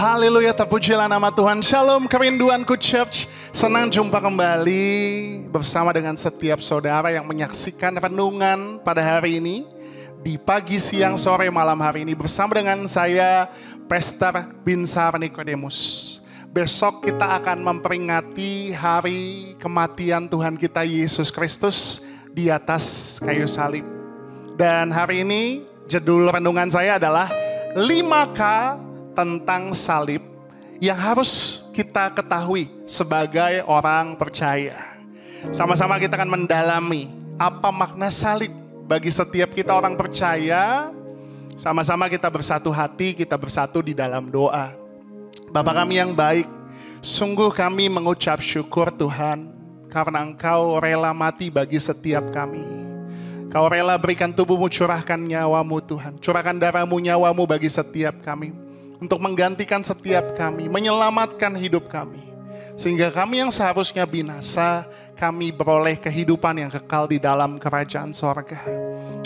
Haleluya, terpujilah nama Tuhan. Shalom kerinduanku Church. Senang jumpa kembali bersama dengan setiap saudara yang menyaksikan renungan pada hari ini. Di pagi, siang, sore, malam hari ini bersama dengan saya, Pastor Binsar Nikodemus. Besok kita akan memperingati hari kematian Tuhan kita Yesus Kristus di atas kayu salib. Dan hari ini judul renungan saya adalah 5K tentang salib yang harus kita ketahui sebagai orang percaya. Sama-sama kita akan mendalami apa makna salib bagi setiap kita orang percaya. Sama-sama kita bersatu hati, kita bersatu di dalam doa. Bapa kami yang baik, sungguh kami mengucap syukur Tuhan karena Engkau rela mati bagi setiap kami. Kau rela berikan tubuhmu, curahkan nyawamu Tuhan. Curahkan darahmu, nyawamu bagi setiap kami. Untuk menggantikan setiap kami, menyelamatkan hidup kami. Sehingga kami yang seharusnya binasa, kami beroleh kehidupan yang kekal di dalam kerajaan sorga.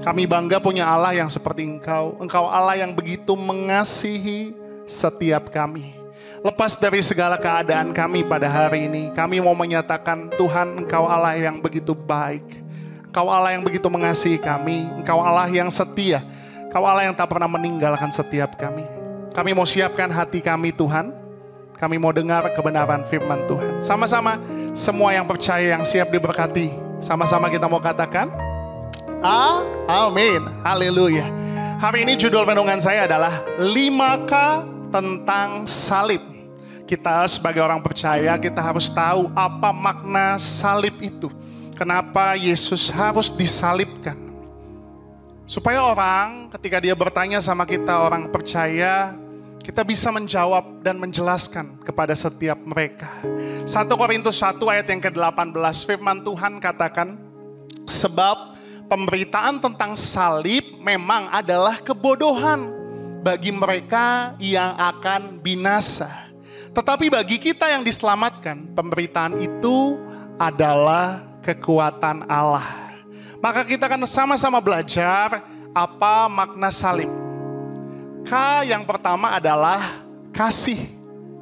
Kami bangga punya Allah yang seperti Engkau. Engkau Allah yang begitu mengasihi setiap kami. Lepas dari segala keadaan kami pada hari ini, kami mau menyatakan Tuhan, Engkau Allah yang begitu baik. Engkau Allah yang begitu mengasihi kami. Engkau Allah yang setia. Engkau Allah yang tak pernah meninggalkan setiap kami. Kami mau siapkan hati kami Tuhan. Kami mau dengar kebenaran firman Tuhan. Sama-sama semua yang percaya yang siap diberkati. Sama-sama kita mau katakan amin. Haleluya. Hari ini judul renungan saya adalah 5K tentang salib. Kita sebagai orang percaya kita harus tahu apa makna salib itu. Kenapa Yesus harus disalibkan. Supaya orang ketika dia bertanya sama kita orang percaya, kita bisa menjawab dan menjelaskan kepada setiap mereka. 1 Korintus 1 ayat yang ke-18 firman Tuhan katakan, sebab pemberitaan tentang salib memang adalah kebodohan bagi mereka yang akan binasa. Tetapi bagi kita yang diselamatkan, pemberitaan itu adalah kekuatan Allah. Maka kita akan sama-sama belajar apa makna salib. K yang pertama adalah kasih.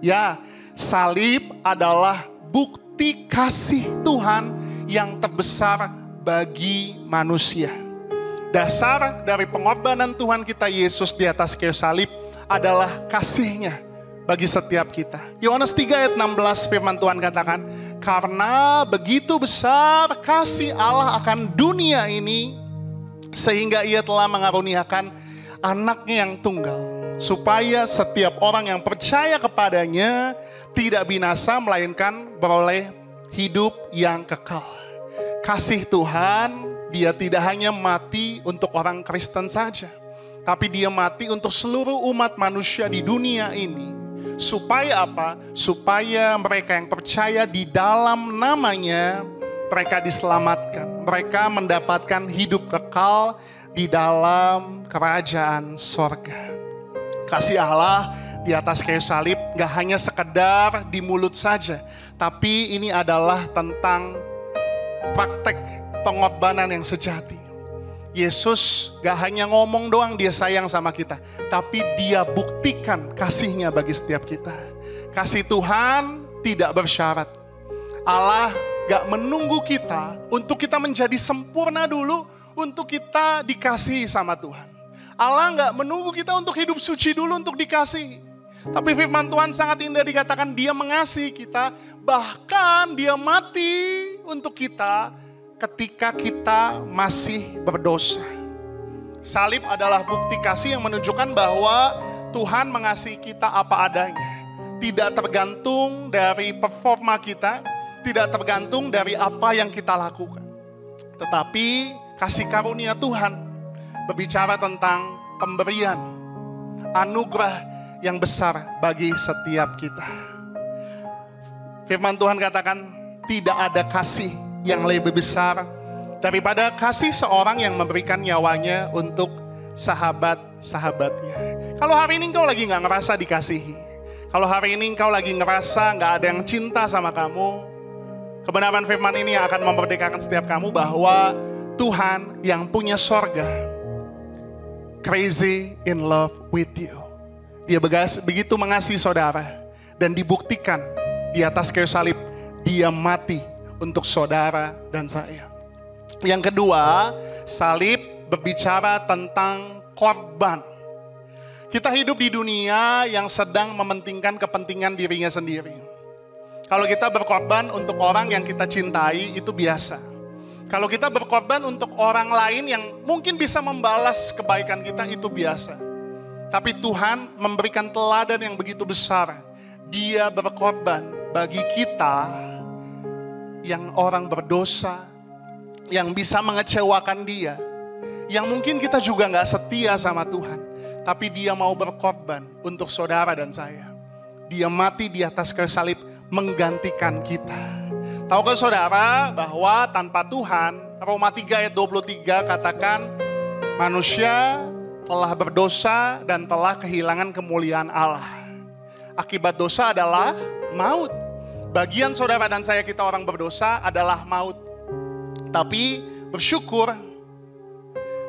Ya, salib adalah bukti kasih Tuhan yang terbesar bagi manusia. Dasar dari pengorbanan Tuhan kita Yesus di atas kayu salib adalah kasih-Nya bagi setiap kita. Yohanes 3 ayat 16 firman Tuhan katakan, karena begitu besar kasih Allah akan dunia ini, sehingga Ia telah mengaruniakan Anak-Nya yang tunggal, supaya setiap orang yang percaya kepadanya tidak binasa, melainkan beroleh hidup yang kekal. Kasih Tuhan, Dia tidak hanya mati untuk orang Kristen saja, tapi Dia mati untuk seluruh umat manusia di dunia ini. Supaya apa? Supaya mereka yang percaya di dalam nama-Nya, mereka diselamatkan. Mereka mendapatkan hidup kekal di dalam kerajaan sorga. Kasih Allah di atas kayu salib gak hanya sekedar di mulut saja, tapi ini adalah tentang praktek pengorbanan yang sejati. Yesus gak hanya ngomong doang Dia sayang sama kita, tapi Dia buktikan kasih-Nya bagi setiap kita. Kasih Tuhan tidak bersyarat. Allah gak menunggu kita untuk kita menjadi sempurna dulu, untuk kita dikasihi sama Tuhan. Allah gak menunggu kita untuk hidup suci dulu untuk dikasihi. Tapi firman Tuhan sangat indah dikatakan Dia mengasihi kita, bahkan Dia mati untuk kita ketika kita masih berdosa. Salib adalah bukti kasih yang menunjukkan bahwa Tuhan mengasihi kita apa adanya. Tidak tergantung dari performa kita, tidak tergantung dari apa yang kita lakukan. Tetapi kasih karunia Tuhan berbicara tentang pemberian, anugerah yang besar bagi setiap kita. Firman Tuhan katakan tidak ada kasih yang lebih besar daripada kasih seorang yang memberikan nyawanya untuk sahabat-sahabatnya. Kalau hari ini engkau lagi gak ngerasa dikasihi, kalau hari ini engkau lagi ngerasa gak ada yang cinta sama kamu, kebenaran firman ini akan memerdekakan setiap kamu bahwa Tuhan yang punya sorga crazy in love with you. Dia begitu mengasihi saudara. Dan dibuktikan di atas kayu salib, dia mati untuk saudara dan saya. Yang kedua, salib berbicara tentang korban. Kita hidup di dunia yang sedang mementingkan kepentingan dirinya sendiri. Kalau kita berkorban untuk orang yang kita cintai, itu biasa. Kalau kita berkorban untuk orang lain yang mungkin bisa membalas kebaikan kita, itu biasa. Tapi Tuhan memberikan teladan yang begitu besar. Dia berkorban bagi kita yang orang berdosa, yang bisa mengecewakan dia, yang mungkin kita juga gak setia sama Tuhan. Tapi dia mau berkorban untuk saudara dan saya. Dia mati di atas kayu salib menggantikan kita. Tahukah saudara bahwa tanpa Tuhan, Roma 3 ayat 23 katakan, manusia telah berdosa dan telah kehilangan kemuliaan Allah. Akibat dosa adalah maut. Bagian saudara dan saya, kita orang berdosa adalah maut. Tapi bersyukur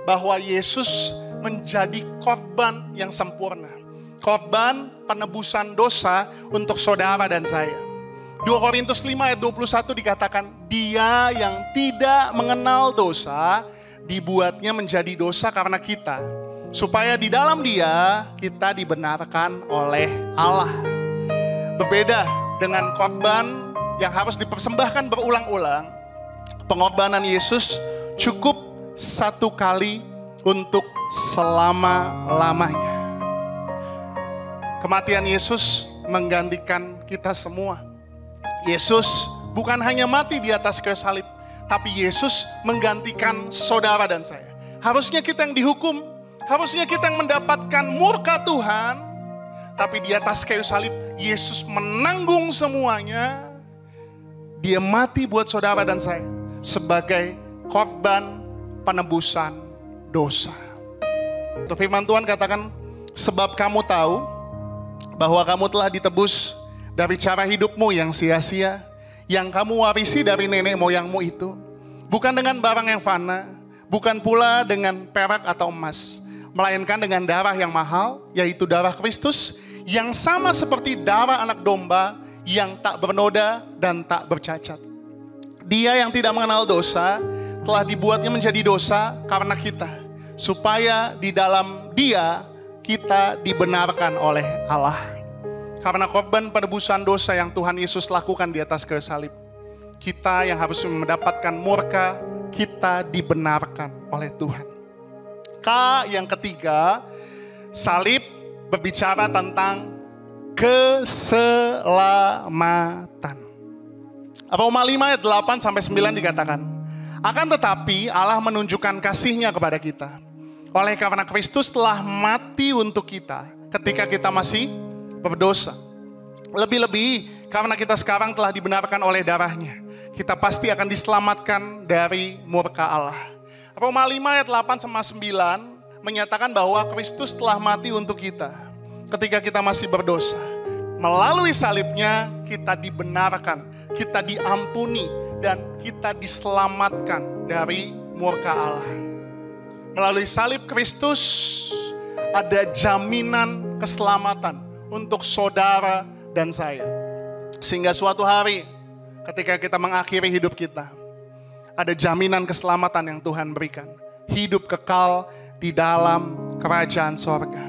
bahwa Yesus menjadi korban yang sempurna. Korban penebusan dosa untuk saudara dan saya. 2 Korintus 5 ayat 21 dikatakan, dia yang tidak mengenal dosa, dibuatnya menjadi dosa karena kita. Supaya di dalam dia, kita dibenarkan oleh Allah. Berbeda dengan korban yang harus dipersembahkan berulang-ulang. Pengorbanan Yesus cukup satu kali untuk selama-lamanya. Kematian Yesus menggantikan kita semua. Yesus bukan hanya mati di atas kayu salib, tapi Yesus menggantikan saudara dan saya. Harusnya kita yang dihukum, harusnya kita yang mendapatkan murka Tuhan, tapi di atas kayu salib Yesus menanggung semuanya. Dia mati buat saudara dan saya sebagai korban penebusan dosa. Firman Tuhan katakan, sebab kamu tahu bahwa kamu telah ditebus dari cara hidupmu yang sia-sia, yang kamu warisi dari nenek moyangmu itu, bukan dengan barang yang fana, bukan pula dengan perak atau emas, melainkan dengan darah yang mahal, yaitu darah Kristus, yang sama seperti darah anak domba, yang tak bernoda dan tak bercacat. Dia yang tidak mengenal dosa, telah dibuatnya menjadi dosa karena kita, supaya di dalam dia kita dibenarkan oleh Allah. Karena korban penebusan dosa yang Tuhan Yesus lakukan di atas kayu salib, kita yang harus mendapatkan murka, kita dibenarkan oleh Tuhan. K yang ketiga, salib berbicara tentang keselamatan. Roma 5 ayat 8-9 dikatakan, akan tetapi Allah menunjukkan kasih-Nya kepada kita, oleh karena Kristus telah mati untuk kita ketika kita masih berdosa. Lebih-lebih karena kita sekarang telah dibenarkan oleh darah-Nya, kita pasti akan diselamatkan dari murka Allah. Roma 5 ayat 8-9 menyatakan bahwa Kristus telah mati untuk kita ketika kita masih berdosa. Melalui salib-Nya kita dibenarkan, kita diampuni, dan kita diselamatkan dari murka Allah. Melalui salib Kristus ada jaminan keselamatan untuk saudara dan saya. Sehingga suatu hari ketika kita mengakhiri hidup kita, ada jaminan keselamatan yang Tuhan berikan. Hidup kekal di dalam kerajaan sorga.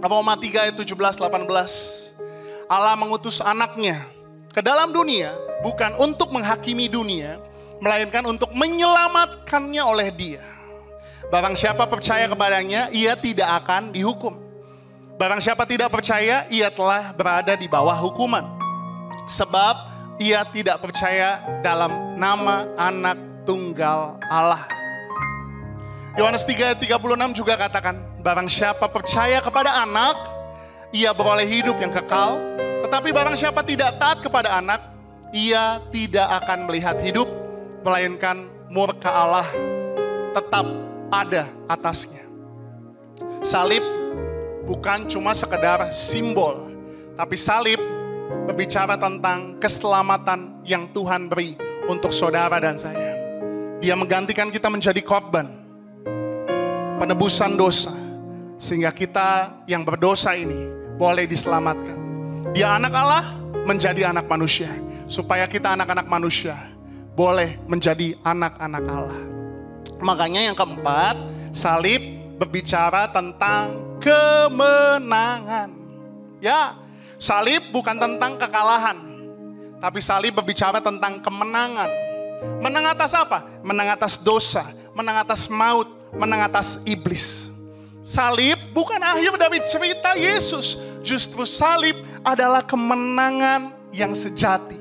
Roma 3 ayat 17-18. Allah mengutus anaknya ke dalam dunia bukan untuk menghakimi dunia, melainkan untuk menyelamatkannya oleh dia. Barang siapa percaya kepadanya, ia tidak akan dihukum. Barang siapa tidak percaya, ia telah berada di bawah hukuman. Sebab ia tidak percaya dalam nama anak tunggal Allah. Yohanes 3 ayat 36 juga katakan, barang siapa percaya kepada anak, ia beroleh hidup yang kekal. Tetapi barang siapa tidak taat kepada anak, ia tidak akan melihat hidup, melainkan murka Allah tetap ada atasnya. Salib bukan cuma sekedar simbol, tapi salib berbicara tentang keselamatan yang Tuhan beri untuk saudara dan saya. Dia menggantikan kita menjadi korban penebusan dosa, sehingga kita yang berdosa ini boleh diselamatkan. Dia anak Allah menjadi anak manusia. Supaya kita anak-anak manusia boleh menjadi anak-anak Allah. Makanya yang keempat, salib berbicara tentang kemenangan. Ya, salib bukan tentang kekalahan, tapi salib berbicara tentang kemenangan. Menang atas apa? Menang atas dosa, menang atas maut, menang atas iblis. Salib bukan akhir dari cerita Yesus. Justru salib adalah kemenangan yang sejati.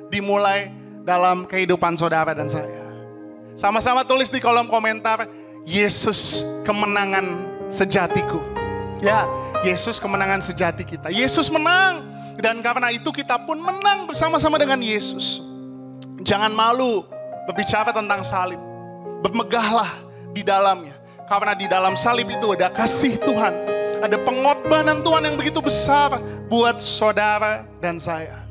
Dimulai dalam kehidupan saudara dan saya. Sama-sama tulis di kolom komentar, Yesus kemenangan sejatiku. Ya, Yesus kemenangan sejati kita. Yesus menang. Dan karena itu kita pun menang bersama-sama dengan Yesus. Jangan malu berbicara tentang salib. Bermegahlah di dalamnya. Karena di dalam salib itu ada kasih Tuhan. Ada pengorbanan Tuhan yang begitu besar buat saudara dan saya.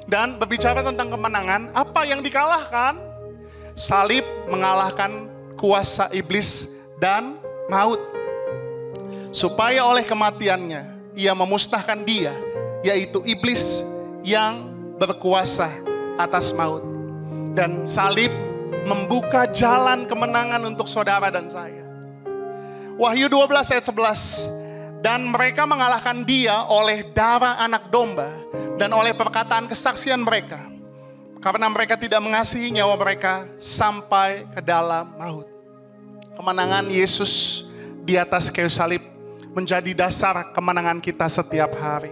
Dan berbicara tentang kemenangan, apa yang dikalahkan? Salib mengalahkan kuasa iblis dan maut. Supaya oleh kematiannya, ia memusnahkan dia, yaitu iblis yang berkuasa atas maut. Dan salib membuka jalan kemenangan untuk saudara dan saya. Wahyu 12 ayat 11. Dan mereka mengalahkan dia oleh darah anak domba dan oleh perkataan kesaksian mereka. Karena mereka tidak mengasihi nyawa mereka sampai ke dalam maut. Kemenangan Yesus di atas kayu salib menjadi dasar kemenangan kita setiap hari.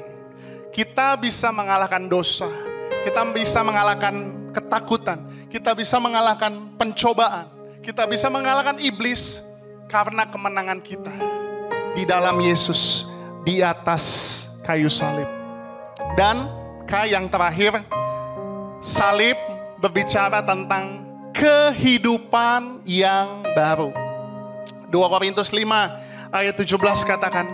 Kita bisa mengalahkan dosa. Kita bisa mengalahkan ketakutan. Kita bisa mengalahkan pencobaan. Kita bisa mengalahkan iblis karena kemenangan kita di dalam Yesus di atas kayu salib. Dan yang terakhir, salib berbicara tentang kehidupan yang baru. 2 Korintus 5 ayat 17 katakan,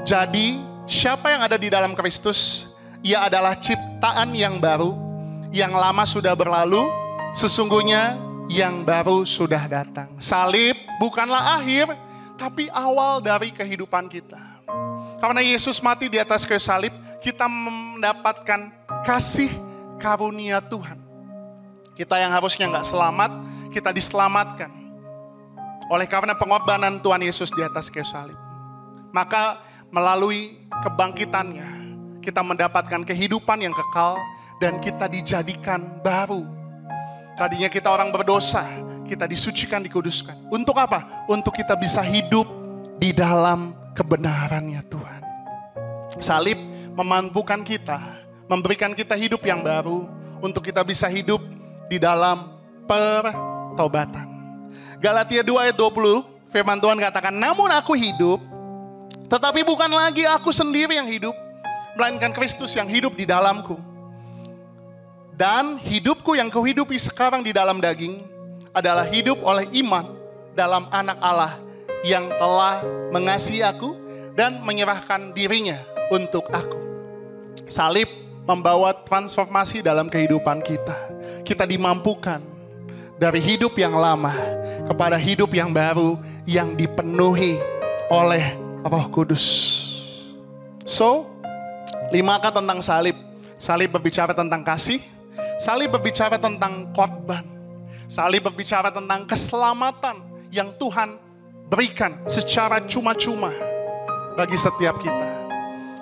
jadi siapa yang ada di dalam Kristus, ia adalah ciptaan yang baru, yang lama sudah berlalu, sesungguhnya yang baru sudah datang. Salib bukanlah akhir, tapi awal dari kehidupan kita. Karena Yesus mati di atas kayu salib, kita mendapatkan kasih karunia Tuhan. Kita yang harusnya nggak selamat, kita diselamatkan oleh karena pengorbanan Tuhan Yesus di atas kayu salib. Maka melalui kebangkitannya, kita mendapatkan kehidupan yang kekal dan kita dijadikan baru. Tadinya kita orang berdosa, kita disucikan, dikuduskan. Untuk apa? Untuk kita bisa hidup di dalam kebenarannya Tuhan. Salib memampukan kita, memberikan kita hidup yang baru, untuk kita bisa hidup di dalam pertobatan. Galatia 2 ayat 20, firman Tuhan katakan, namun aku hidup, tetapi bukan lagi aku sendiri yang hidup, melainkan Kristus yang hidup di dalamku. Dan hidupku yang kuhidupi sekarang di dalam daging, adalah hidup oleh iman dalam anak Allah yang telah mengasihi aku dan menyerahkan dirinya untuk aku. Salib membawa transformasi dalam kehidupan kita. Kita dimampukan dari hidup yang lama kepada hidup yang baru yang dipenuhi oleh Roh Kudus. So, 5 kata tentang salib. Salib berbicara tentang kasih. Salib berbicara tentang korban. Salib berbicara tentang keselamatan yang Tuhan berikan secara cuma-cuma bagi setiap kita.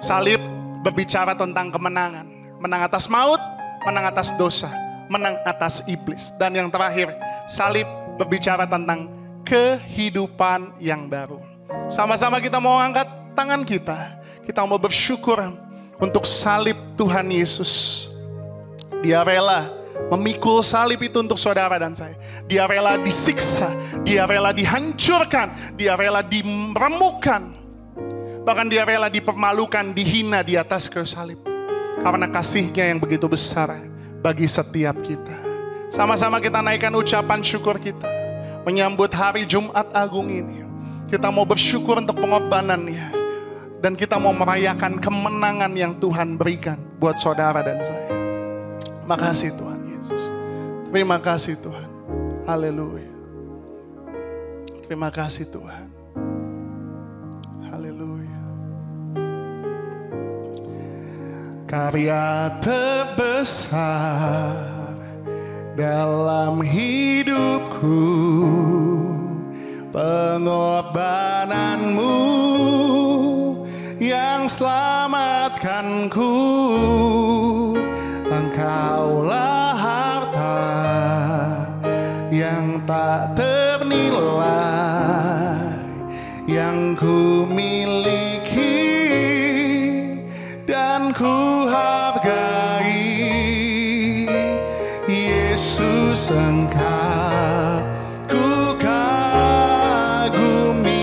Salib berbicara tentang kemenangan. Menang atas maut, menang atas dosa, menang atas iblis. Dan yang terakhir, salib berbicara tentang kehidupan yang baru. Sama-sama kita mau angkat tangan kita. Kita mau bersyukur untuk salib Tuhan Yesus. Dia rela memikul salib itu untuk saudara dan saya. Dia rela disiksa, dia rela dihancurkan, dia rela diremukkan. Bahkan dia rela dipermalukan, dihina di atas kayu salib. Karena kasihnya yang begitu besar bagi setiap kita. Sama-sama kita naikkan ucapan syukur kita. Menyambut hari Jumat Agung ini. Kita mau bersyukur untuk pengorbanannya. Dan kita mau merayakan kemenangan yang Tuhan berikan buat saudara dan saya. Makasih Tuhan. Terima kasih Tuhan. Haleluya. Terima kasih Tuhan. Haleluya. karya terbesar dalam hidupku, pengorbananmu yang selamatkanku. Engkaulah harta yang tak ternilai yang ku miliki dan ku hargai. Yesus, Engkau ku kagumi.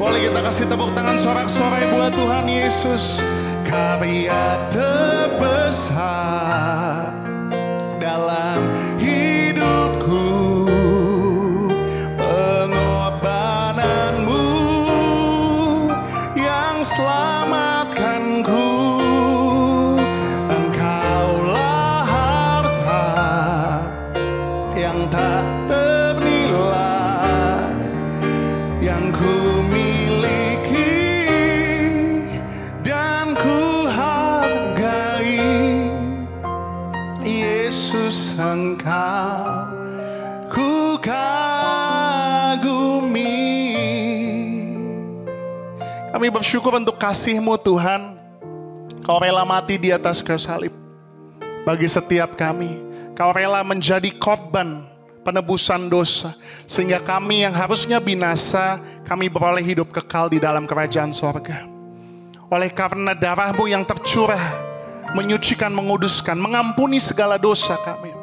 Boleh kita kasih tepuk tangan sorak-sorai buat Tuhan Yesus. Karya terbesar dalam hidupku, pengorbananmu yang selamatkanku. Engkaulah harta yang tak ternilai yang ku miliki dan ku hargai. Yesus, Engkau ku kagumi. Kami bersyukur untuk kasih-Mu Tuhan. Kau rela mati di atas kayu salib bagi setiap kami. Kau rela menjadi korban penebusan dosa, sehingga kami yang harusnya binasa, kami beroleh hidup kekal di dalam kerajaan sorga. Oleh karena darah-Mu yang tercurah, menyucikan, menguduskan, mengampuni segala dosa kami,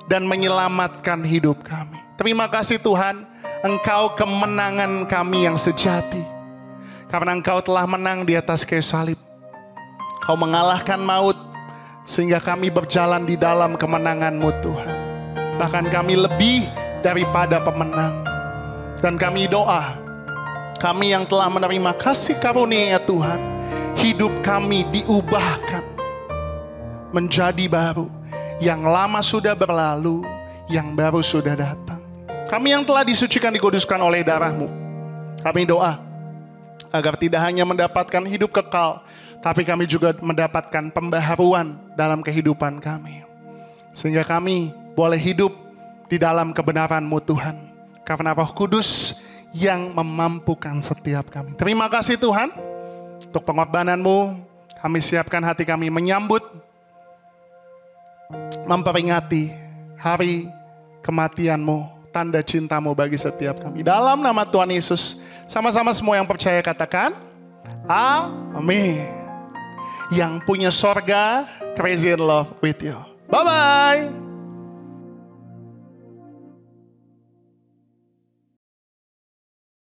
dan menyelamatkan hidup kami. Terima kasih Tuhan, Engkau kemenangan kami yang sejati. Karena Engkau telah menang di atas kayu salib. Kau mengalahkan maut, sehingga kami berjalan di dalam kemenangan-Mu Tuhan. Bahkan kami lebih daripada pemenang. Dan kami doa, kami yang telah menerima kasih karunia Tuhan, hidup kami diubahkan menjadi baru. Yang lama sudah berlalu, yang baru sudah datang. Kami yang telah disucikan, dikuduskan oleh darah-Mu, kami doa agar tidak hanya mendapatkan hidup kekal, tapi kami juga mendapatkan pembaharuan dalam kehidupan kami. Sehingga kami boleh hidup di dalam kebenaran-Mu Tuhan. Karena Roh Kudus yang memampukan setiap kami. Terima kasih Tuhan untuk pengorbanan-Mu. Kami siapkan hati kami menyambut, memperingati hari kematian-Mu, tanda cinta-Mu bagi setiap kami. Dalam nama Tuhan Yesus, sama-sama semua yang percaya katakan, amin. Yang punya sorga, crazy in love with you. Bye-bye.